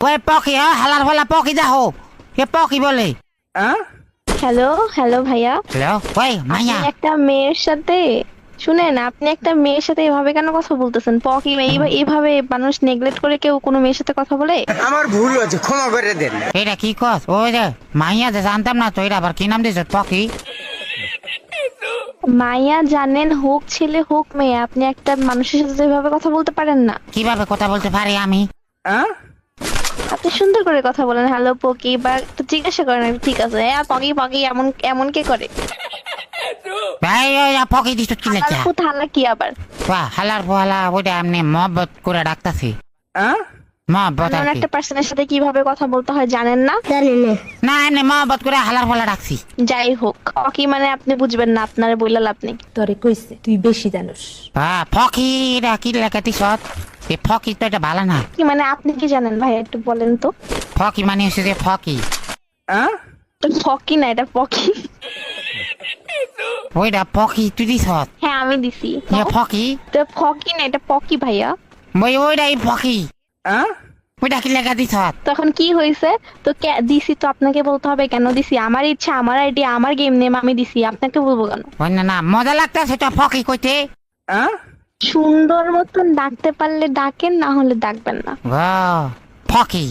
ওই পকি হালার ফালা পকি দেখো এ পকি বলে হ্যালো হ্যালো ভাইয়া, হ্যালো ওই মাইয়া আপনি একটা মেয়ের সাথে শুনেন, আপনি একটা মেয়ের সাথে এভাবে কেন কথা বলতেছেন? পকি এইভাবে মানুষ নেগলেক্ট করে কেউ কোনো মেয়ের সাথে কথা বলে? আমার ভুল হয়েছে, ক্ষমা করে দেন। এটা কি কস ওই যে মাইয়া যে জানতাম না তো এটা আবার কি নাম দিয়েছ পকি? মাইয়া জানেন হোক ছেলে হোক মেয়ে, আপনি একটা মানুষের সাথে এভাবে কথা বলতে পারেন না। কিভাবে কথা বলতে পারি আমি? আপনি সুন্দর করে কথা বলেন, হ্যালো পকি, বা একটু জিজ্ঞাসা করেন ঠিক আছে হ্যাঁ পকি পকি এমন এমন কে করে? ভাই ওই পকি দিছ কি লেখা? থালা কি আবার? বাহ হালার ফালা ওইটা এমনি মহব্বত করে ডাকতাছি। মহব্বত আর এমন কি? একটা পার্সনের সাথে কিভাবে কথা বলতে হয় জানেন না? না এমনি মহব্বত করে হালার ফালা ডাকছি। যাই হোক, পকি মানে আপনি বুঝবেন না, আপনার বইলা লাভ নেই। তোরে কইছে তুই বেশি জানোস। ফকি এটা কি লেখা দিছ? এ ফকি তো এটা ভালো না। কি মানে আপনি কি জানেন ভাই, একটু বলেন তো। ফকি মানে হচ্ছে যে ফকি। ফকি না, এটা পকি। ওইটা পকি তুই দিছ? হ্যাঁ আমি দিছি। এ ফকি তো ফকি না, এটা পকি ভাইয়া। ওইটাই ফকি। ওইটা কি লেখা দিছ? তখন কি হয়েছে? তো দিছি তো আপনাকে বলতে হবে কেন দিছি? আমার ইচ্ছা, আমার আইডিয়া, আমার গেম নেম, আমি দিছি, আপনাকে বলবো কেন? ওই না না মজা লাগতেছে তো ফকি কইতে। সুন্দর মতন ডাকতে পারলে ডাকেন, না হলে ডাকবেন না। ফকি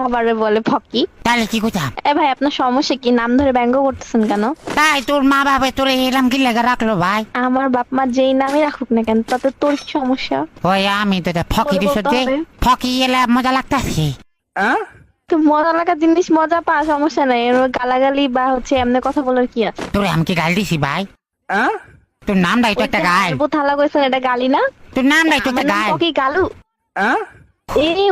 আবারে বলে ফকি। তাহলে কি কইতাম? এ ভাই আপনার সমস্যা কি? নাম ধরে ব্যঙ্গ করতেছেন কেন? তাই তোর মা বাবা তোর এলাম কি লেখা রাখলো ভাই? আমার বাপ মা যেই নামই রাখুক না কেন, তাতে তোর কি সমস্যা? ওই আমি তো ফকি তোর দিছ বলতে যে হবে। ফকি এলে মজা লাগতেছে। তো মজা লাগা জিনিস মজা পা, সমস্যা নাই। এর গালাগালি বা হচ্ছে এমনি কথা বলার কি আছে? তোর আমি কি গাল দিছি ভাই? তোর নামটাই তো একটা গাল। থালা কইছেন, এটা গালি না? তোর নামটাই তো একটা আমার নাম গাল। পকি গালু।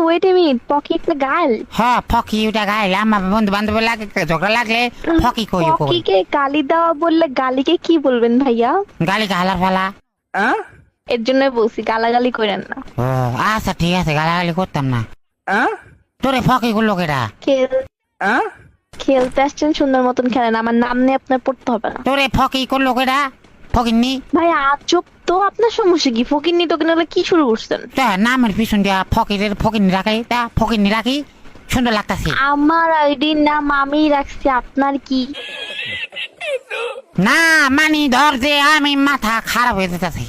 ওয়েট এ মিনিট, পকি একটা গাল? হ্যাঁ ফকি ওটা গাল। আমার বন্ধু বান্ধব লাগে ঝগড়া লাগলে ফকি কই কই। পকিকে গালি দেওয়া বললে গালিকে কি বলবেন ভাইয়া? গালি হালার ফালা। এর জন্য বলছি গালাগালি করেন না। ও আচ্ছা ঠিক আছে গালাগালি করতাম না। তোরে ফকি গুলো কেটা? খেলতে আসছেন, সুন্দর মতন খেলেন, আমার নাম নিয়ে আপনার পড়তে হবে না। তোরে ফকি করলো কেটা? ফকিন্নি ভাই আজব তো, আপনার সমস্যা কি? ফকিন্নি তো কিনা কি শুরু করছেন? নামের পিছন দিয়া ফকিরের ফকিন্নি রাখাই তা ফকিন্নি রাখি সুন্দর লাগতাছে। আমার আইডির নাম আমি রাখছি, আপনার কি? না মানি ধর যে আমি মাথা খারাপ হয়ে যেতেছে।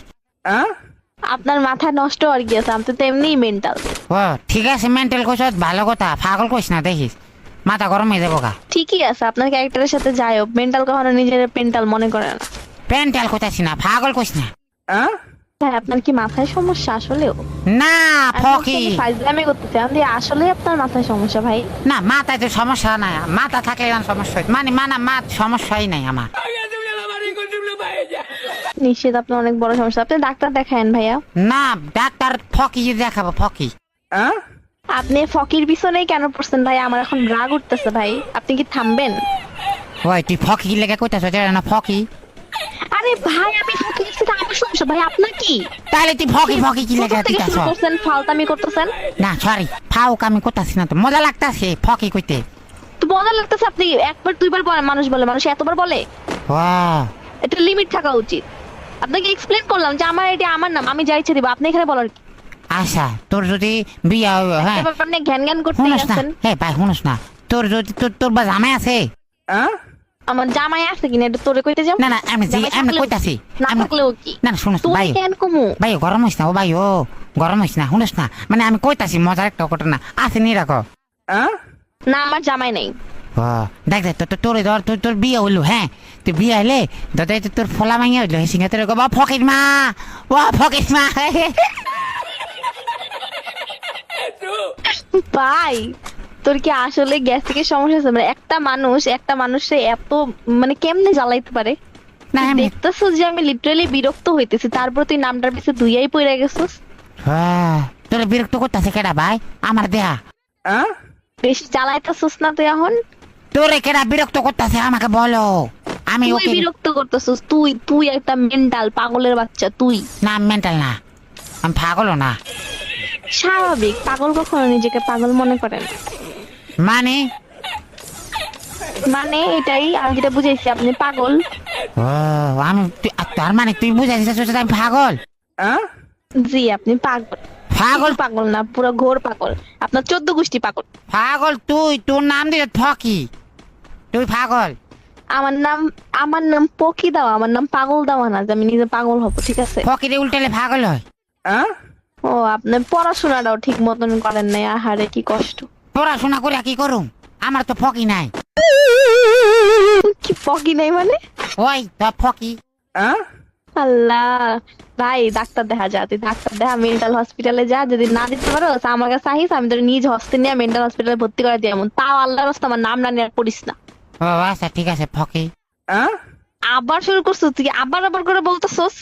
আপনার মাথা নষ্ট আর কি আছে? আমি তো এমনিই মেন্টাল। ও ঠিক আছে মেন্টাল কইস ভালো কথা, পাগল কইস না দেখিস মাথা গরম হয়ে যাবো গা। ঠিকই আছে, আপনার ক্যারেক্টারের সাথে যাই হোক, মেন্টাল কখনো নিজের পেন্টাল মনে করে না। পেন্টাল কইতাছি না, পাগল কইস না। ভাই আপনার কি মাথায় সমস্যা আসলেও? না ফকি ফাইজলামি করতেছে, আমি আসলে আপনার মাথায় সমস্যা ভাই। না মাথায় তো সমস্যা নাই, মাথা থাকলে সমস্যা মানে মাথ সমস্যাই নাই আমার। নিশ্চিত আপনার অনেক বড় সমস্যা, আপনি ডাক্তার দেখায়েন ভাইয়া। না ডাক্তার ফকি দেখাবো ফকি। আপনি ফকির পিছনেই কেন পড়ছেন ভাই? আমার এখন রাগ উঠতেছে ভাই, আপনি কি থামবেন? ওই তুই ফকি লেগে কইতাছ না ফকি? আরে ভাই আমি ফকির সাথে আমার সমস্যা ভাই, আপনার কি? তাহলে তুই ফকি ফকি কি লেগে দিতাছ? ফালতামি করতেছেন। না সরি ফাউক আমি করতাছি না তো, মজা লাগতাছে ফকি কইতে। তো মজা লাগতেছে, আপনি একবার দুইবার বলে মানুষ বলে, মানুষ এতবার বলে? এটা লিমিট থাকা উচিত। আপনাকে এক্সপ্লেন করলাম যে আমার এটা আমার নাম, আমি যা ইচ্ছে দিব, আপনি এখানে বলার কি? আচ্ছা তোর যদি বিয়া হ্যাঁ আপনি জ্ঞান জ্ঞান করতে শুনস না, আছেন। হ্যাঁ ভাই শুনস না, তোর যদি তোর বা জামাই আছে? আমার জামাই আছে কিনা এটা তোরে কইতে যাব? না না আমি কইতাছি না থাকলেও কি? না না শুনস তুই ভাই কেন কমু? ভাই গরম হইস না ও ভাই, ও গরম হইস না, শুনস না মানে আমি কইতাছি মজার একটা ঘটনা আছে নি রাখো। না আমার জামাই নেই। দেখ দেখ তোর ধর তোর বিয়ে হইলো, হ্যাঁ তুই বিয়ে হইলে দাদা তোর ফলা মাইয়া হইলো সিঙ্গা তোর বা ফকির মা, ও ফকির মা। ভাই তোর কি আসলে গ্যাস্ট্রিকের সমস্যা আছে? মানে একটা মানুষে এত মানে কেমনে জ্বালাইতে পারে? না আমি দেখতেছ যে আমি লিটারালি বিরক্ত হইতেছি, তারপর তুই নামটার পিছে দুইয়াই পড়ে গেছিস। তোর বিরক্ত করতেছে কেডা ভাই? আমার দেহা বেশি জ্বালাইতেছিস না তুই এখন? তোরে কেডা বিরক্ত করতেছে আমাকে বলো। আমি তুই ওকে বিরক্ত করতেছিস, তুই একটা মেন্টাল পাগলের বাচ্চা তুই। না মেন্টাল না, আমি পাগলও না। স্বাভাবিক, পাগল কখনো নিজেকে পাগল মনে করেন? মানে মানে এটাই আমি যেটা বুঝাইছি, আপনি পাগল। আমি তার মানে তুই বুঝাইছিস আমি পাগল? জি আপনি পাগল। পাগল পাগল না, পুরো ঘোর পাগল। আপনার 14 গোষ্ঠী পাগল। পাগল তুই, তোর নাম দিয়ে ফকি, তুই পাগল। আমার নাম পকি দাও, আমার নাম পাগল দাওয়া না যে আমি নিজে পাগল হব, ঠিক আছে? ফকিরে উল্টালে পাগল হয়। ও, আপনি পড়াশোনাটাও ঠিক মতন করেন নাই, আহারে কি কষ্ট। পড়াশোনা করে কি করুম, আমার তো ফকি নাই। কি পকি নাই মানে? ওই তো ফকি। আল্লাহ, ভাই ডাক্তার দেখা যা, তুই ডাক্তার দেখা, মেন্টাল হসপিটালে যা। যদি না দিতে পারো আমার কাছে আহিস, আমি তোর নিজ হস্তে নিয়ে মেন্টাল হসপিটালে ভর্তি করে দিই। এমন তাও আল্লাহর রাস্তা আমার নাম না নিয়ে আর পড়িস না। ও আচ্ছা ঠিক আছে ফকি। আবার শুরু করছিস তুই, আবার করে বলতেছস।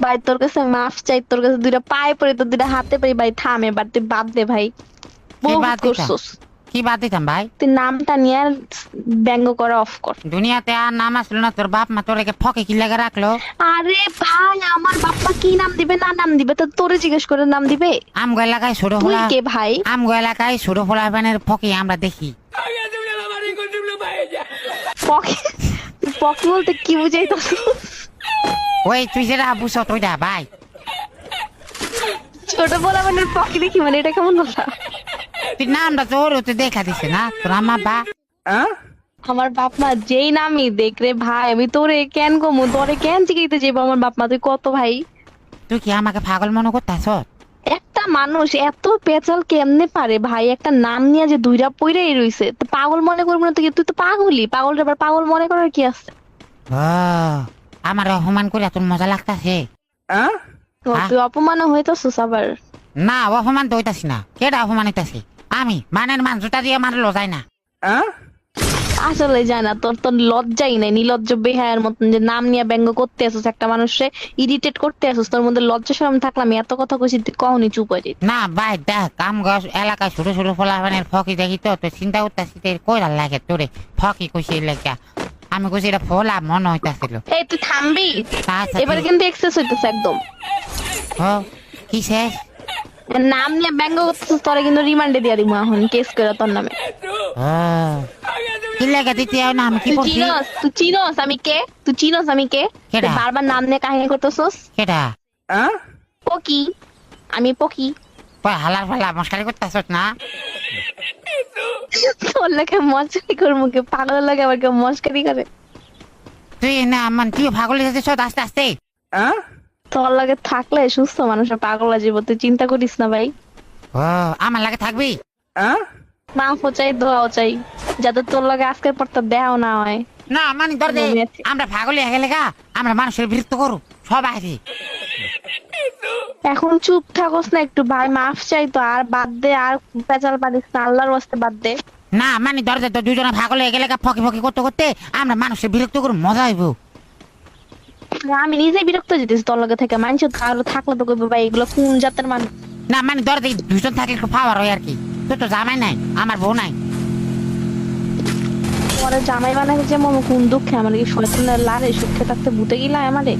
ভাই তোর কাছে মাফ চাই, তোর কাছে দুইটা পায়ে পড়ি, তোর দুইটা হাতে পড়ি। ভাই থাম এবার, তুই বাদ দে ভাই, বহুত বাদ দিতাম? করছস। কি বাদ দিতাম ভাই? তুই নামটা নিয়ে আর ব্যঙ্গ করা অফ কর। দুনিয়াতে আর নাম আসলো না, তোর বাপ মা তোর ফকে কি লেগে রাখলো? আরে ভাই, আমার বাপ্পা কি নাম দিবে না নাম দিবে তো তোরে জিজ্ঞেস করে নাম দিবে? আমগো এলাকায় ছোট তুই ফোলা, কে ভাই? আমগো এলাকায় ছোট ফোলা বানের ফকি আমরা দেখি। পকি, পকি বলতে কি বুঝাইতাছিস? ওই তুই যেটা বুঝছ তুইটা ভাই। ছোট বলা মানে পকি দেখি মানে এটা কেমন কথা? তুই নামটা তোর তুই দেখা দিছে না তোর আমা বা। আমার বাপ মা যেই নামই দেখ রে ভাই, আমি তোরে কেন কমু, তোরে কেন জিগাইতে যাবো? আমার বাপ মা তুই কত ভাই? তুই কি আমাকে পাগল মনে করতাছ? একটা মানুষ এত পেঁচাল কেমনে পারে ভাই? একটা নাম নিয়ে যে দুইটা পইরাই রইছে, তো পাগল মনে করবো না? তুই তো পাগলই, পাগল আবার পাগল মনে করার কি আছে? ও আমার অপমান করে তোর মজা লাগতাছে? তো তুই অপমান হইতাছিস আবার? না অপমান তো হইতাছি না। কেডা অপমান হইতাছি? আমি মানের মান জুতা দিয়ে মারলো যায় না। আসলে যায় না, তোর তোর লজ্জাই নাই, নির্লজ্জ বেহায়ার মতন যে নাম নিয়ে ব্যঙ্গ করতে আসিস, একটা মানুষে ইরিটেট করতে আসিস। তোর মধ্যে লজ্জা শরম থাকলে আমি এত কথা কইছি তুই কখনই চুপ হয়ে যেত। না ভাই দেখ, কাম গাছ এলাকায় ছোট ছোট ফোলা বানের ফকি দেখি তো তো চিন্তা করতেছি কইরা লাগে তোরে ফকি কইছি লেখা। আমি কইছি এটা ফোলা মনে হইতাছিল। এই তুই থামবি? আচ্ছা, এবার ঠিক- কিন্তু এক্সেস হইতেছে একদম। ও কি শেষ? নাম নিয়ে ব্যঙ্গ করতেছিস, তোরে কিন্তু রিমান্ডে দিয়া দিব এখন, কেস করে তোর নামে। ও কি লেখা দিতে হয় না? আমি কি করছি? তুই চিনোস আমি কে? তুই চিনোস আমি কে? কেডা? তুই বারবার নাম নিয়ে কাহিনী করতেছস। কেডা? পকি, আমি পকি। কই হালার ফালা মশকারি করতেছ না? তোর লাগে মস্কারি করবো, কে পাগলের লাগে আবার কেউ মস্কারি করে? তুই না মান তুই পাগল হয়ে যাচ্ছিস আস্তে আস্তে। তোর লাগে থাকলে সুস্থ মানুষের পাগল জীব, তুই চিন্তা করিস না ভাই। ও আমার লাগে থাকবি? মাফও চাই, দোয়াও চাই, যাতে তোর লাগে আজকের পর তোর দেহাও না হয়। না মানে ধর দে, আমরা পাগল হয়ে গেলে গা আমরা মানুষের বিরক্ত করু সব আছে। এখন চুপ থাকোস না একটু ভাই, মাফ চাই তো, আর বাদ দে, আর পেঁচাল পারিস না, আল্লাহর ওয়াস্তে বাদ দে। না মানে ধর দে, তো দুজনে পাগল হয়ে গেলে গা ফকি ফকি করতে করতে আমরা মানুষের বিরক্ত করু, মজা হইব। আমি নিজেই বিরক্ত যেতেছি তোর লগে থেকে, মানুষ আরো থাকলে তো কইবো ভাই এগুলো কোন জাতের মানুষ। না মানে ধর দে দুজন থাকলে একটু পাওয়ার হয় আর কি। তোর তো জামাই নাই, আমার বউ নাই। পরে জামাই বানাই যে মম কোন দুঃখে, আমার কি শয়তানের লারে সুখে থাকতে ভূতে গিলা আমারে।